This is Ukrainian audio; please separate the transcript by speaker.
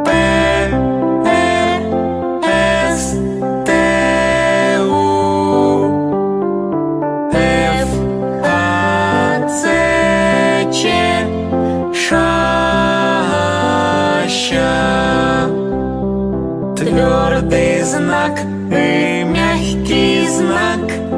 Speaker 1: П, Р, С, Т, У, Ф, Г, Ц, Ч, Ш, Щ. Твердий знак і м'який знак.